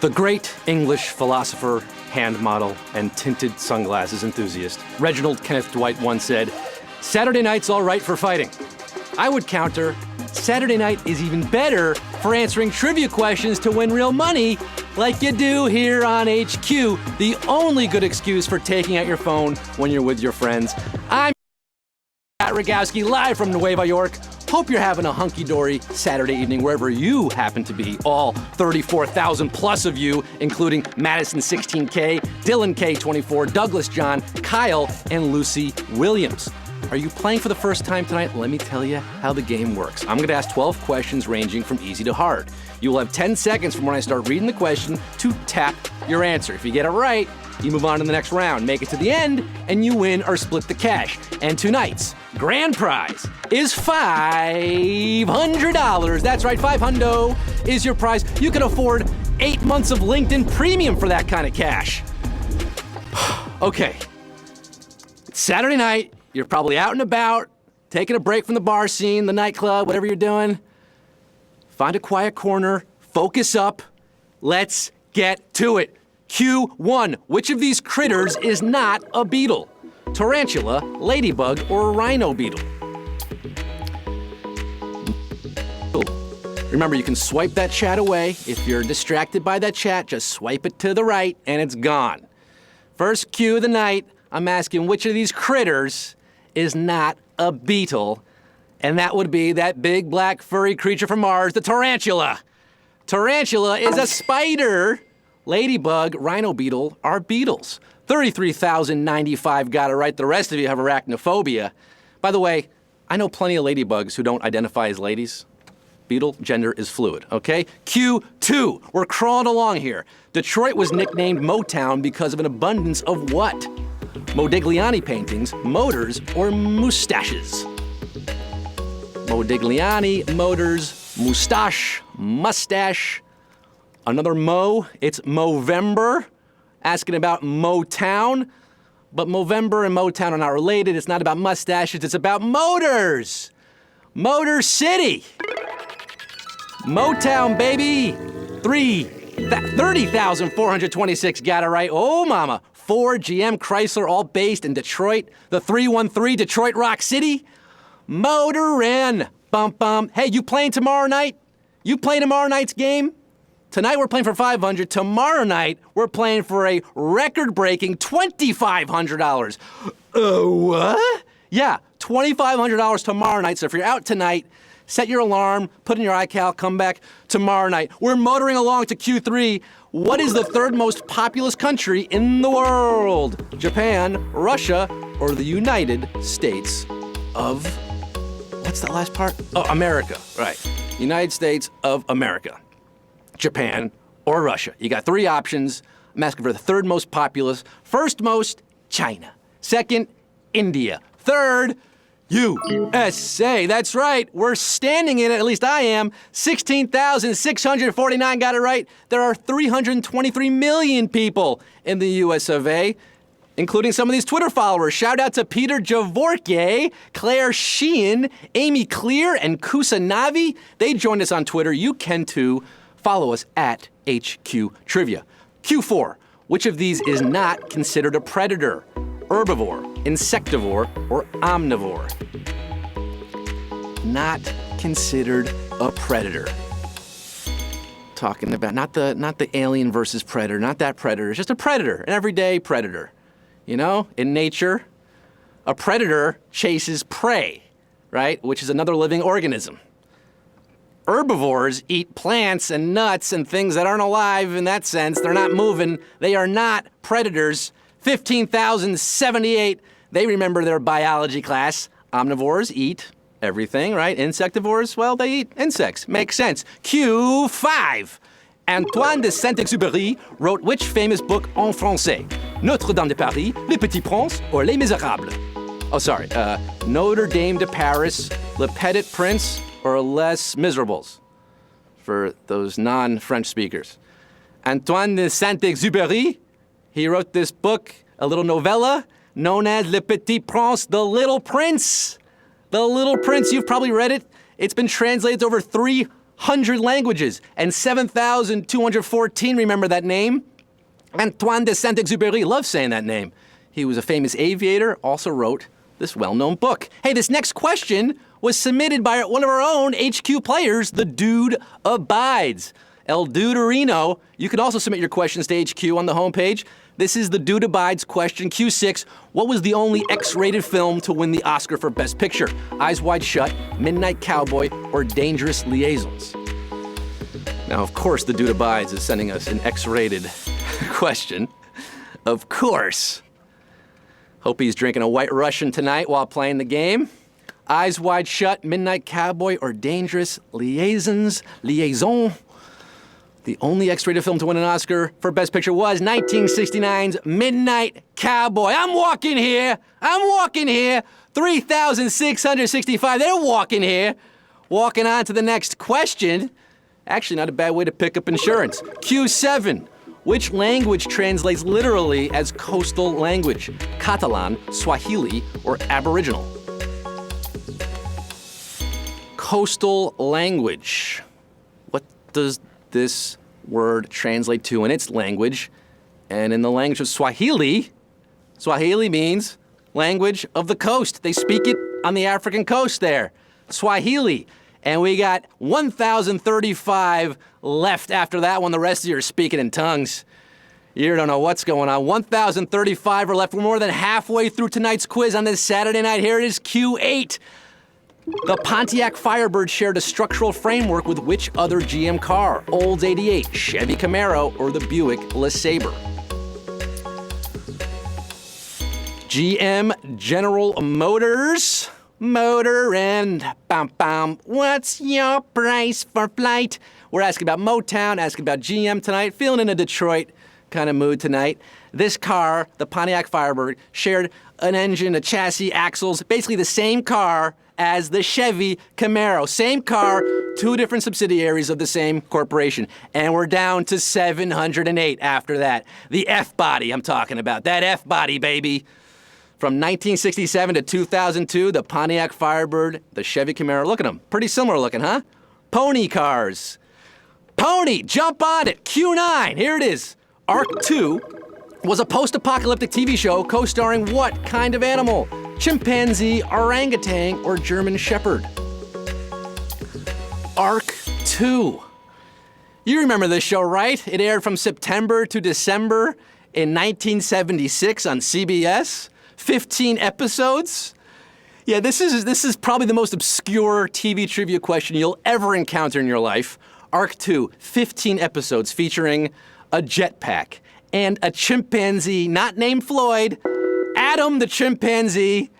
The great English philosopher, hand model, and tinted sunglasses enthusiast, Reginald Kenneth Dwight once said, "Saturday night's all right for fighting." I would counter, Saturday night is even better for answering trivia questions to win real money like you do here on HQ, the only good excuse for taking out your phone when you're with your friends. I'm Pat Rogowski, live from Nueva York. Hope you're having a hunky-dory Saturday evening wherever you happen to be, all 34,000 plus of you, including Madison 16K, Dylan K24, Douglas John, Kyle, and Lucy Williams. Are you playing for the first time tonight? Let me tell you how the game works. I'm going to ask 12 questions ranging from easy to hard. You will have 10 seconds from when I start reading the question to tap your answer. If you get it right, you move on to the next round, make it to the end, and you win or split the cash. And tonight's grand prize is $500. That's right, $500 is your prize. You can afford 8 months of LinkedIn Premium for that kind of cash. Okay, it's Saturday night. You're probably out and about, taking a break from the bar scene, the nightclub, whatever you're doing. Find a quiet corner, focus up. Let's get to it. Q1. Which of these critters is not a beetle? Tarantula, ladybug, or rhino beetle? Remember, you can swipe that chat away. If you're distracted by that chat, just swipe it to the right and it's gone. First cue of the night, I'm asking which of these critters is not a beetle, and that would be that big black furry creature from Mars, the tarantula. Tarantula is a spider. Ladybug, rhino beetle are beetles. 33,095 got it right. The rest of you have arachnophobia. By the way, I know plenty of ladybugs who don't identify as ladies. Beetle gender is fluid, okay? Q2, we're crawling along here. Detroit was nicknamed Motown because of an abundance of what? Modigliani paintings, motors, or mustaches? Modigliani, motors, mustache. Another Mo, it's Movember. Asking about Motown. But Movember and Motown are not related. It's not about mustaches, it's about motors. Motor City. Motown, baby. 30,426 got it right. Oh, mama. Ford, GM, Chrysler, all based in Detroit. The 313, Detroit Rock City. Motorin'. Bum, bum. Hey, you playing tomorrow night? You playing tomorrow night's game? Tonight we're playing for $500. Tomorrow night we're playing for a record-breaking $2,500. What? Yeah, $2,500 tomorrow night. So if you're out tonight, set your alarm, put in your iCal, come back tomorrow night. We're motoring along to Q3. What is the third most populous country in the world? Japan, Russia, or the United States of... What's that last part? Oh, America, right. United States of America. Japan or Russia. You got 3 options. I'm asking for the third most populous. First most, China. Second, India. Third, USA. That's right. We're standing in it, at least I am. 16,649 got it right. There are 323 million people in the US of A, including some of these Twitter followers. Shout out to Peter Javorke, Claire Sheehan, Amy Clear, and Kusanavi. They joined us on Twitter. You can too. Follow us at HQ Trivia. Q4. Which of these is not considered a predator? Herbivore, insectivore, or omnivore? Not considered a predator. Talking about not the alien versus predator, not that predator. It's just a predator, an everyday predator. You know, in nature, a predator chases prey, right? Which is another living organism. Herbivores eat plants and nuts and things that aren't alive in that sense. They're not moving. They are not predators. 15,078, they remember their biology class. Omnivores eat everything, right? Insectivores, well, they eat insects. Makes sense. Q5. Antoine de Saint-Exupéry wrote which famous book en français? Notre-Dame de Paris, Le Petit Prince, or Les Miserables? Oh, sorry. Notre Dame de Paris, Le Petit Prince, or Les Miserables, for those non-French speakers. Antoine de Saint-Exupéry, he wrote this book, a little novella, known as Le Petit Prince, The Little Prince. The Little Prince, you've probably read it. It's been translated to over 300 100 languages, and 7,214 remember that name. Antoine de Saint-Exupéry, love saying that name. He was a famous aviator, also wrote this well-known book. Hey, this next question was submitted by one of our own HQ players, the Dude Abides. El Duderino. You can also submit your questions to HQ on the homepage. This is the Dude Abides question, Q6. What was the only X-rated film to win the Oscar for Best Picture? Eyes Wide Shut, Midnight Cowboy, or Dangerous Liaisons? Now, of course, the Dude Abides is sending us an X-rated question. Of course. Hope he's drinking a White Russian tonight while playing the game. Eyes Wide Shut, Midnight Cowboy, or Dangerous Liaison. The only X-rated film to win an Oscar for Best Picture was 1969's Midnight Cowboy. I'm walking here. 3,665. They're walking here. Walking on to the next question. Actually, not a bad way to pick up insurance. Q7. Which language translates literally as coastal language? Catalan, Swahili, or Aboriginal? Coastal language. What does this word translate to in its language? And in the language of Swahili, Swahili means language of the coast. They speak it on the African coast there. Swahili. And we got 1,035 left after that one. The rest of you are speaking in tongues. You don't know what's going on. 1,035 are left. We're more than halfway through tonight's quiz on this Saturday night. Here it is, Q8. The Pontiac Firebird shared a structural framework with which other GM car? Olds 88, Chevy Camaro, or the Buick LeSabre? GM General Motors. Motor and bam. What's your price for flight? We're asking about Motown, asking about GM tonight, feeling in a Detroit kind of mood tonight. This car, the Pontiac Firebird, shared an engine, a chassis, axles, basically the same car as the Chevy Camaro. Same car, two different subsidiaries of the same corporation. And we're down to 708 after that. The F-body I'm talking about, that F-body, baby. From 1967 to 2002, the Pontiac Firebird, the Chevy Camaro, look at them, pretty similar looking, huh? Pony cars. Pony, jump on it, Q9, here it is. Arc 2 was a post-apocalyptic TV show co-starring what kind of animal? Chimpanzee, orangutan, or German Shepherd? Arc 2. You remember this show, right? It aired from September to December in 1976 on CBS. 15 episodes? Yeah, this is probably the most obscure TV trivia question you'll ever encounter in your life. Arc 2, 15 episodes featuring a jetpack and a chimpanzee not named Floyd, Adam the chimpanzee.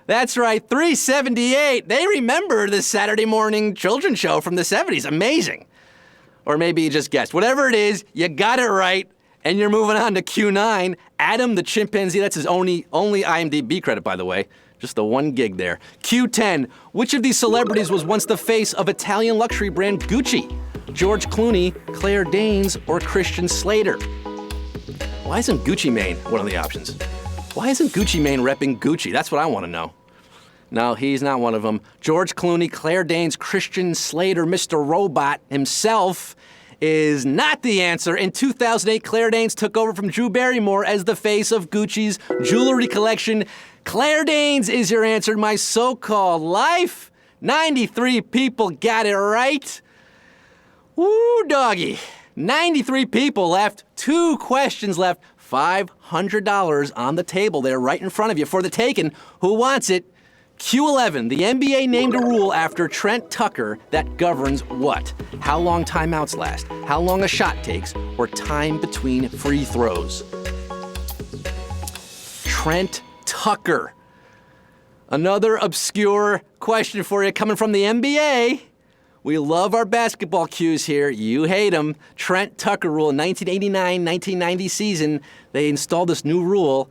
That's right, 378. They remember the Saturday morning children's show from the 70s. Amazing. Or maybe you just guessed. Whatever it is, you got it right. And you're moving on to Q9, Adam the chimpanzee. That's his only IMDb credit, by the way. Just the one gig there. Q10, which of these celebrities was once the face of Italian luxury brand Gucci? George Clooney, Claire Danes, or Christian Slater? Why isn't Gucci Mane one of the options? Why isn't Gucci Mane repping Gucci? That's what I want to know. No, he's not one of them. George Clooney, Claire Danes, Christian Slater, Mr. Robot himself is not the answer. In 2008, Claire Danes took over from Drew Barrymore as the face of Gucci's jewelry collection. Claire Danes is your answer to my so-called life. 93 people got it right. Woo, doggy. 93 people left. 2 questions left. $500 on the table there right in front of you for the taking. Who wants it? Q11, the NBA named a rule after Trent Tucker that governs what? How long timeouts last, how long a shot takes, or time between free throws? Trent Tucker. Another obscure question for you coming from the NBA. We love our basketball cues here. You hate them. Trent Tucker rule in 1989-1990 season. They installed this new rule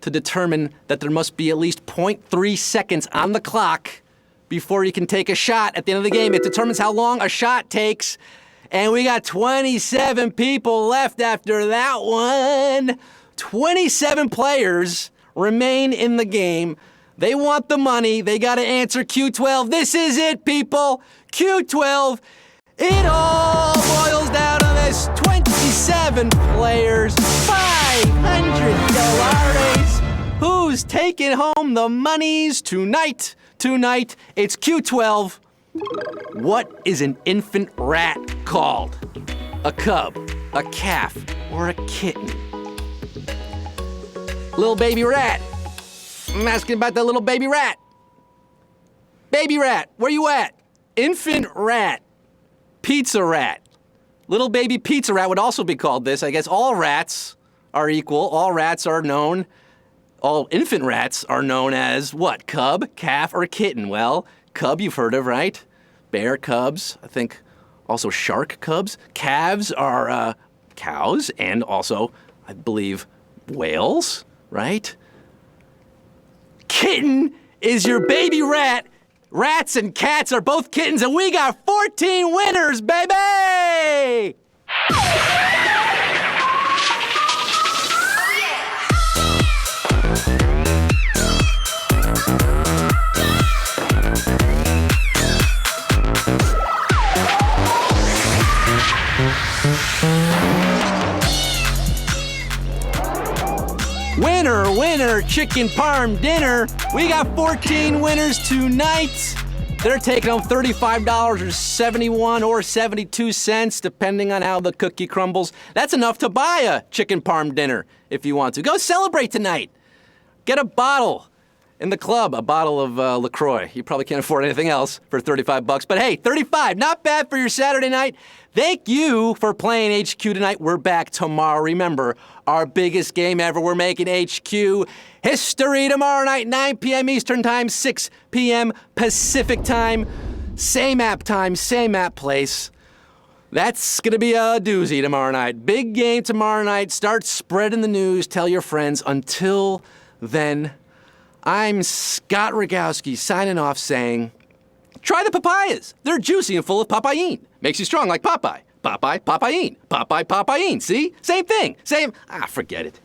to determine that there must be at least 0.3 seconds on the clock before you can take a shot at the end of the game. It determines how long a shot takes. And we got 27 people left after that one. 27 players remain in the game. They want the money. They got to answer Q12. This is it, people. Q12. It all boils down to this: 27 players, $500. Who's taking home the monies tonight? Tonight, it's Q12. What is an infant rat called? A cub, a calf, or a kitten? Little baby rat. I'm asking about that little baby rat. Baby rat, where you at? Infant rat. Pizza rat. Little baby pizza rat would also be called this. I guess all rats are equal. All rats are known. All infant rats are known as what? Cub, calf, or kitten? Well, cub you've heard of, right? Bear cubs, I think also shark cubs. Calves are cows, and also, I believe, whales, right? Kitten is your baby rat. Rats and cats are both kittens, and we got 14 winners, baby! Winner, winner, chicken parm dinner. We got 14 winners tonight. They're taking home $35 or 71 or 72 cents, depending on how the cookie crumbles. That's enough to buy a chicken parm dinner if you want to. Go celebrate tonight. Get a bottle in the club, a bottle of LaCroix. You probably can't afford anything else for $35, but hey, $35, not bad for your Saturday night. Thank you for playing HQ tonight. We're back tomorrow. Remember, our biggest game ever. We're making HQ history tomorrow night, 9 p.m. Eastern Time, 6 p.m. Pacific Time. Same app time, same app place. That's going to be a doozy tomorrow night. Big game tomorrow night. Start spreading the news. Tell your friends. Until then, I'm Scott Rogowski signing off saying, try the papayas. They're juicy and full of papain. Makes you strong like Popeye. Popeye, papain. Popeye, papain. See? Same thing. Same. Forget it.